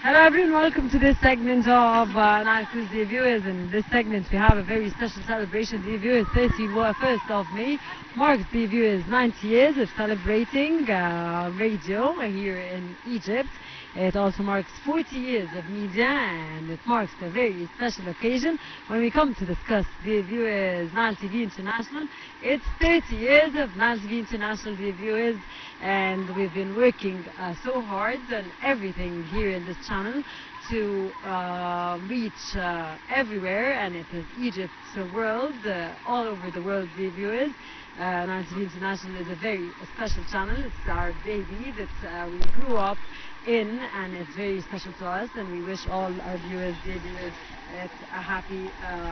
Hello everyone, welcome to this segment of Nile, dear viewers. In this segment we have a very special celebration, dear viewers. 31st of May marks, dear viewers, 90 years of celebrating radio here in Egypt. It also marks 40 years of media, and it marks a very special occasion when we come to discuss, dear viewers, Nile TV International. It's 30 years of Nile TV International, dear viewers, and we've been working so hard on everything here in this channel to reach everywhere, and it is Egypt's world, all over the world, dear viewers. Nile TV International is a very special channel. It's our baby that we grew up in, and it's very special to us, and we wish all our viewers, dear viewers, a happy,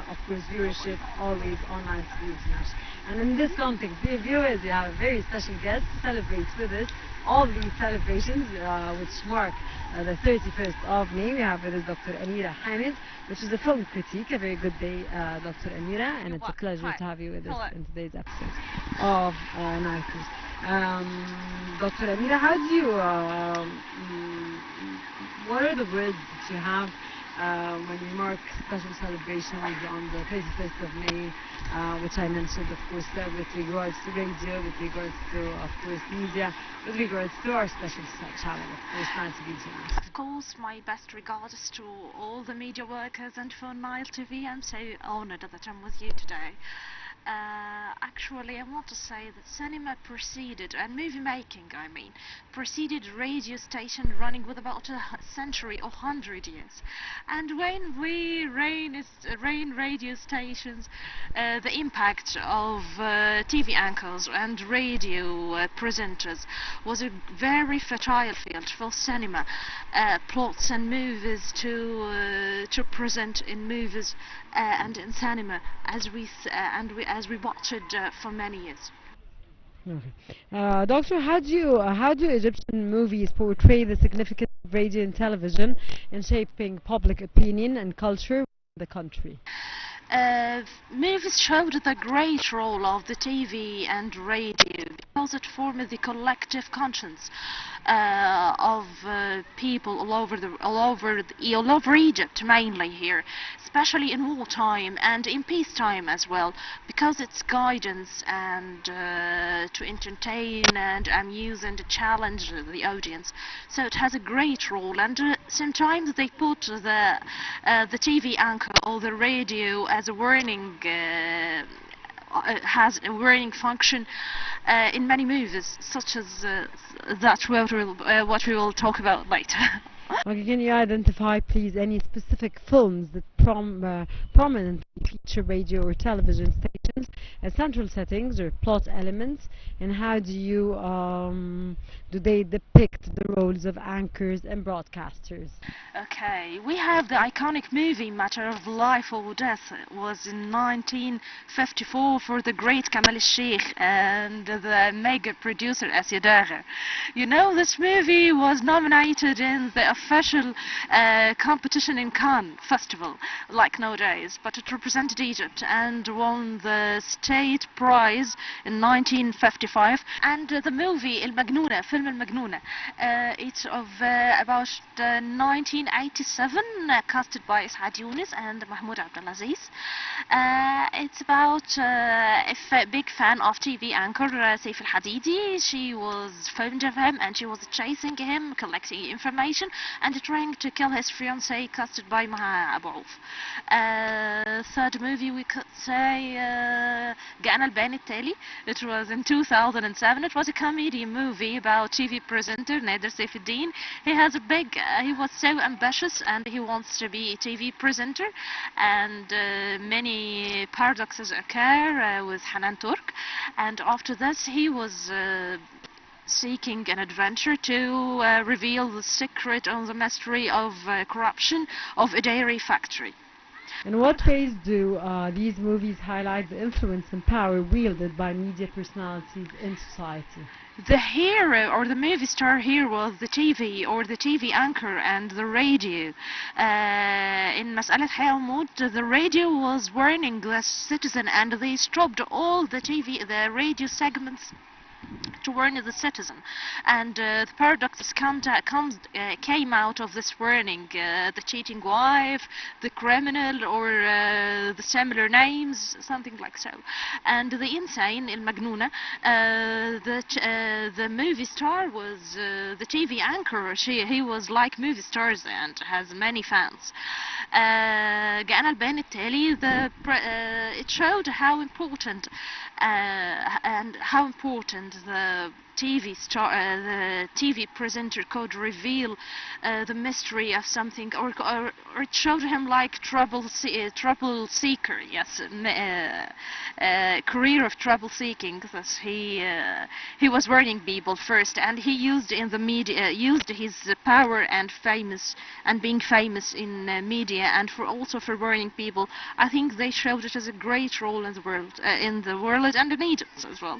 of course, viewership always on Nile TV International. And in this context, dear viewers, we have a very special guest to celebrate with us all these celebrations, which mark the 31st of May. We have with us Dr. Amira Hamid, which is a film critique. A very good day, Dr. Amira, and it's a pleasure to have you with us in today's episode of Nile TV. Dr. Amira, how do you, what are the words that you have when we mark special celebrations on the 31st of May, which I mentioned, of course, with regards to radio, with regards to, of course, media, with regards to our special channel, of course, Nile TV International. Of course, my best regards to all the media workers and for Nile TV. I'm so honored that I'm with you today. Actually, I want to say that cinema preceded, and movie making, I mean, preceded radio station running with about a century or 100 years. And when we ran radio stations, the impact of TV anchors and radio presenters was a very fertile field for cinema. Plots and movies to present in movies and in cinema as we watched it for many years. Okay. Doctor, how do Egyptian movies portray the significance of radio and television in shaping public opinion and culture in the country? Movies showed the great role of the TV and radio because it formed the collective conscience of people all over Egypt, mainly here, especially in wartime and in peacetime as well, because its guidance and to entertain and amuse and challenge the audience. So it has a great role, and sometimes they put the TV anchor or the radio as a warning. Has a warning function in many movies, such as that what we will talk about later. Okay, can you identify, please, any specific films that prominently feature radio or television stations as central settings or plot elements, and how do they depict the roles of anchors and broadcasters? Okay, we have the iconic movie Matter of Life or Death. It was in 1954 for the great Kamal Sheikh and the mega producer Asya Dagher. You know, this movie was nominated in the official competition in Cannes Festival, like nowadays, but it represented Egypt and won the state prize in 1955. And the movie Al-Magnouna, film Al-Magnouna, it's of about 1987, casted by Saad Younis and Mahmoud Abdelaziz. It's about a big fan of TV anchor Saif Al-Hadidi. She was fond of him and she was chasing him, collecting information and trying to kill his fiancée, casted by Maha Abu Auf. Third movie we could say Gana al-Bain al-Tali. It was in 2007. It was a comedy movie about TV presenter Nader Saifuddin. He was so ambitious and he wants to be a TV presenter, and many paradoxes occur with Hanan Turk, and after this he was seeking an adventure to reveal the secret on the mystery of corruption of a dairy factory. In what ways do these movies highlight the influence and power wielded by media personalities in society? The hero or the movie star here was the TV or the TV anchor and the radio. In Mas'alat Hayat Maut, the radio was warning the citizen and they stopped all the radio segments to warn the citizen. And the paradoxes came out of this warning: the cheating wife, the criminal, or the similar names, something like so. And the insane, El Magnuna, the movie star was the TV anchor. He was like movie stars and has many fans. جاءنا البيان التالي it showed how important the the TV presenter could reveal the mystery of something, or it showed him like trouble seeker, yes, career of trouble seeking. Thus he was warning people first, and he used in the media, used his power and being famous in media, and also for warning people. I think they showed it as a great role in the world, and in Egypt as well.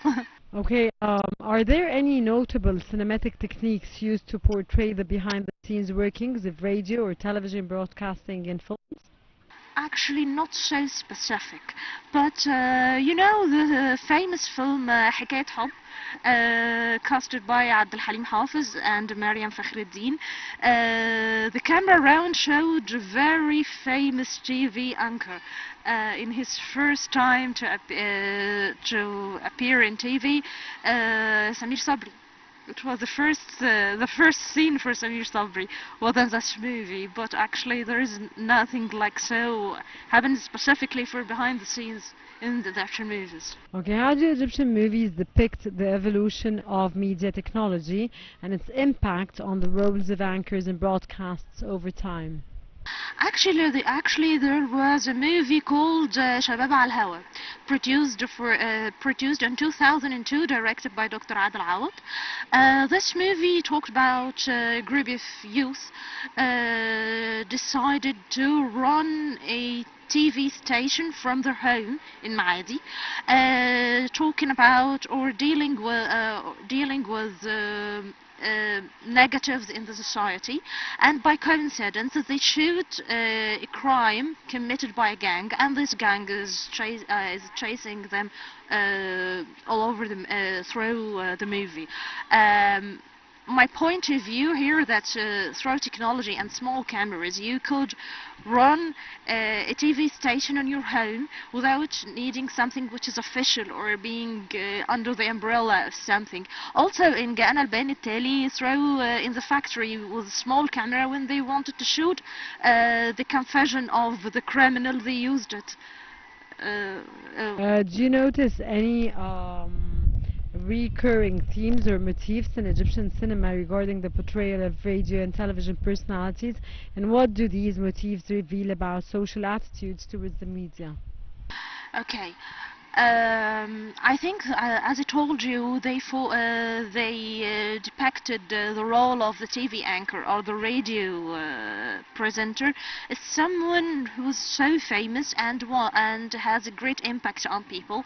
Okay, are there any notable cinematic techniques used to portray the behind-the-scenes workings of radio or television broadcasting in films? Actually, not so specific, but you know the famous film حكاية حب, casted by عبد الحليم حافظ and Mariam Fakhreddin. The camera round showed a very famous TV anchor in his first time to appear in TV, Samir Sabri. It was the first scene for Samir Sabri within this movie, but actually there is nothing like so happened specifically for behind the scenes in the Egyptian movies. Okay, how do Egyptian movies depict the evolution of media technology and its impact on the roles of anchors and broadcasts over time? Actually, there was a movie called شباب على الهوا, produced in 2002, directed by Dr. Adel Awad. This movie talked about a group of youth decided to run a TV station from their home in Maadi, talking about or dealing with negatives in the society, and by coincidence they shoot a crime committed by a gang, and this gang is chasing them all over through the movie. My point of view here that through technology and small cameras you could run a TV station on your home without needing something which is official or being under the umbrella of something. Also in جاءنا البيان التالي, through in the factory with a small camera, when they wanted to shoot the confession of the criminal, they used it. Do you notice any recurring themes or motifs in Egyptian cinema regarding the portrayal of radio and television personalities, and what do these motifs reveal about social attitudes towards the media? Okay. I think, as I told you, they depicted the role of the TV anchor or the radio presenter as someone who's so famous and has a great impact on people.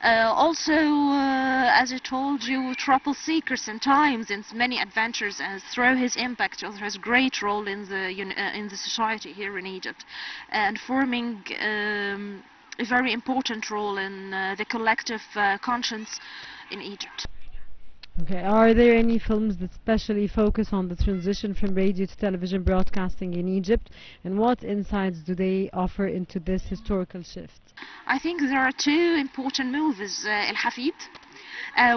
Also, as I told you, trouble seeker sometimes in many adventures, and through his impact or his great role in the society here in Egypt, and forming a very important role in the collective conscience in Egypt. Okay, are there any films that specially focus on the transition from radio to television broadcasting in Egypt, and what insights do they offer into this historical shift? I think there are two important movies. El Hafid,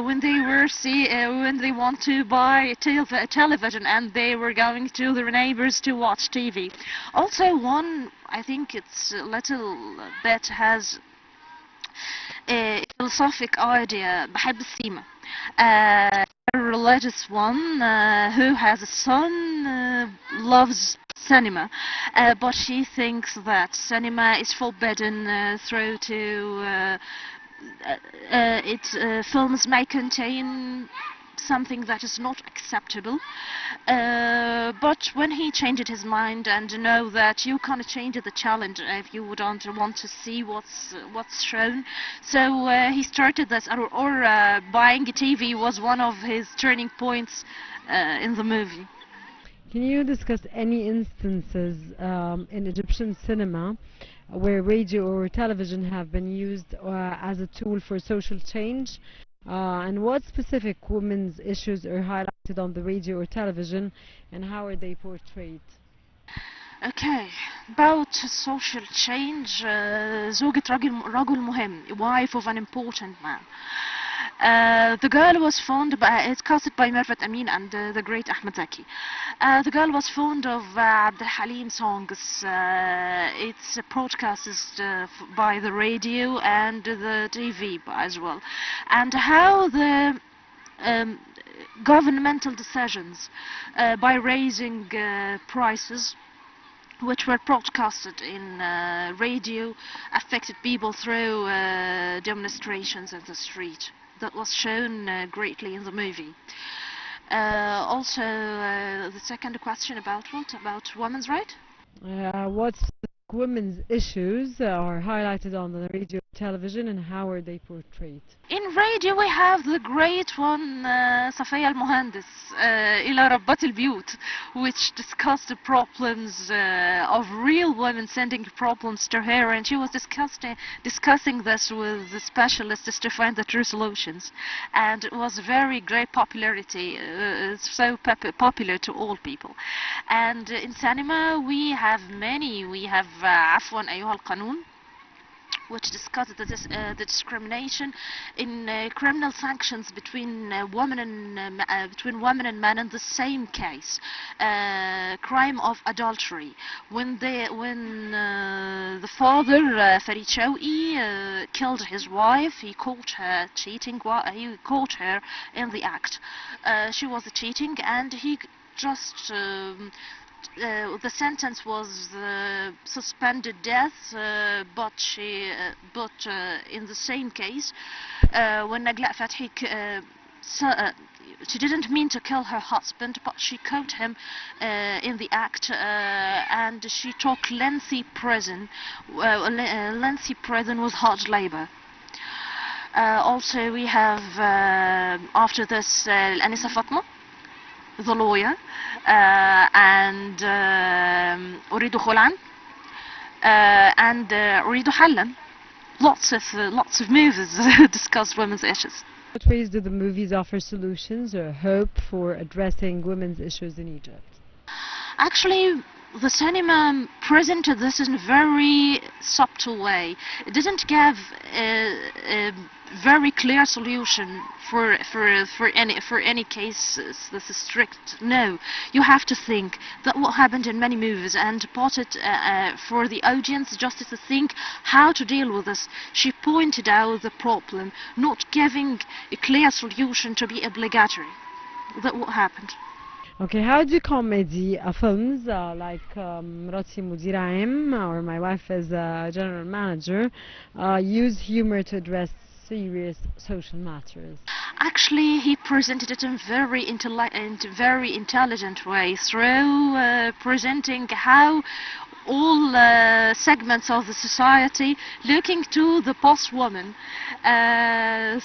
when they want to buy a television and they were going to their neighbors to watch TV. Also one, I think it's a little bit has a philosophic idea, بحب السيما. A religious one who has a son loves cinema, but she thinks that cinema is forbidden through to films may contain something that is not acceptable, but when he changed his mind and know that you can't change the challenge if you don't want to see what's shown, so he started this, or buying a TV was one of his turning points in the movie. Can you discuss any instances in Egyptian cinema where radio or television have been used as a tool for social change? And what specific women's issues are highlighted on the radio or television, and how are they portrayed? Okay, about social change, زوجة رجل مهم, wife of an important man. The girl was fond, it's casted by Mervat Amin and the great Ahmed Zaki. The girl was fond of Abdel Halim songs. It's broadcasted by the radio and the TV as well. And how the governmental decisions by raising prices, which were broadcasted in radio, affected people through demonstrations in the street. That was shown greatly in the movie. Also, the second question about what? About women's rights? What women's issues are highlighted on the radio, television, and how are they portrayed? In radio we have the great one صفية المهندس إلى ربات البيوت, which discussed the problems of real women, sending problems to her, and she was discussing this with the specialists to find the true solutions, and it was very great popularity, so popular to all people. And in cinema we have many. We have عفوا أيها القانون, which discusses the discrimination in criminal sanctions between women and men in the same case, crime of adultery. When the father Farid Shawqi killed his wife, he caught her cheating. He caught her in the act. She was cheating, and he just. The sentence was suspended death, but in the same case, when Nagla Fathi, she didn't mean to kill her husband, but she caught him in the act, and she took lengthy prison with hard labor. Also, we have after this Anissa Fatma, the lawyer, and أريد خلعا, and أريد حلا. Lots of movies discuss women's issues. What ways do the movies offer solutions or hope for addressing women's issues in Egypt? Actually, the cinema presented this in a very subtle way. It didn't give a very clear solution for any cases. This is strict. No, you have to think that what happened in many movies and put it for the audience just to think how to deal with this. She pointed out the problem, not giving a clear solution to be obligatory. That what happened. Okay, how do comedy films like مراتي مديرة عام or My Wife as a General Manager use humor to address serious social matters? Actually, he presented it in very intelligent way through presenting how all segments of the society looking to the boss woman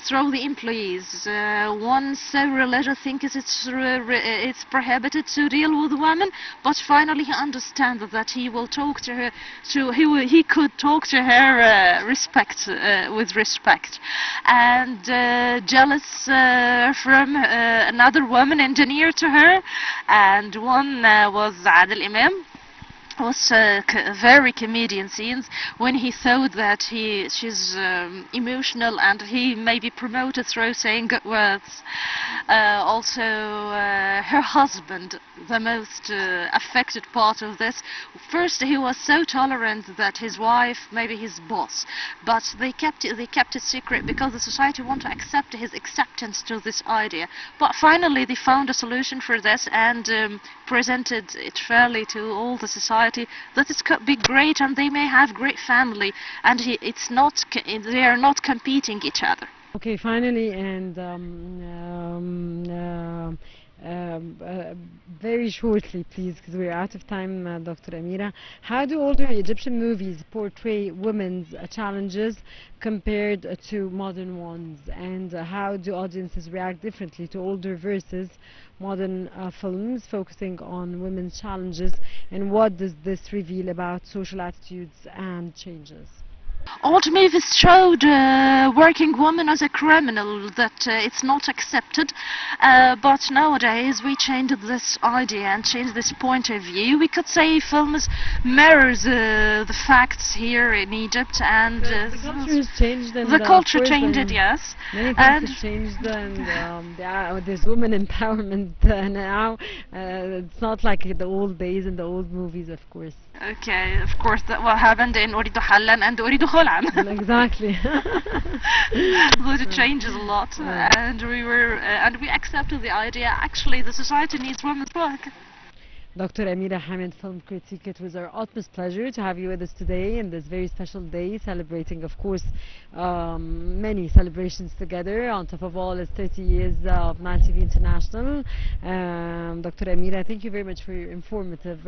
through the employees. One so religious thinks it's prohibited to deal with women, but finally he understands that he will talk to her. He could talk to her with respect, and jealous from another woman engineer to her, and one was Adel Imam. Was very comedian scenes when he thought that she's emotional and he may be promoted through saying good words. Also, her husband, the most affected part of this. First, he was so tolerant that his wife, maybe his boss, but they kept it secret because the society wanted to accept his acceptance to this idea. But finally, they found a solution for this and presented it fairly to all the society that it could be great and they may have great family, and they are not competing each other. Okay, finally, and very shortly, please, because we're out of time, Dr. Amira. How do older Egyptian movies portray women's challenges compared to modern ones, and how do audiences react differently to older versus modern films focusing on women's challenges, and what does this reveal about social attitudes and changes? Old movies showed working women as a criminal, that it's not accepted, but nowadays we changed this idea and changed this point of view. We could say films mirrors the facts here in Egypt, and The culture has changed, and the culture of course, changed, yes. many things And have changed, and there's women empowerment now. It's not like the old days and the old movies, of course. okay, of course, that what happened in أريد حلا and أريد خلعا. Exactly. But it changes a lot, and we accepted the idea. Actually, the society needs women's work. Dr. Amira Hamid, film critic, it was our utmost pleasure to have you with us today in this very special day, celebrating, of course, many celebrations together. On top of all, it's 30 years of Nile TV International. Dr. Amira, thank you very much for your informative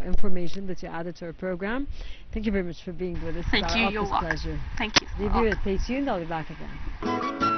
information that you added to our program. Thank you very much for being with us. Thank It's you. our You're utmost welcome. pleasure. Thank you. Dear viewers, stay tuned. I'll be back again.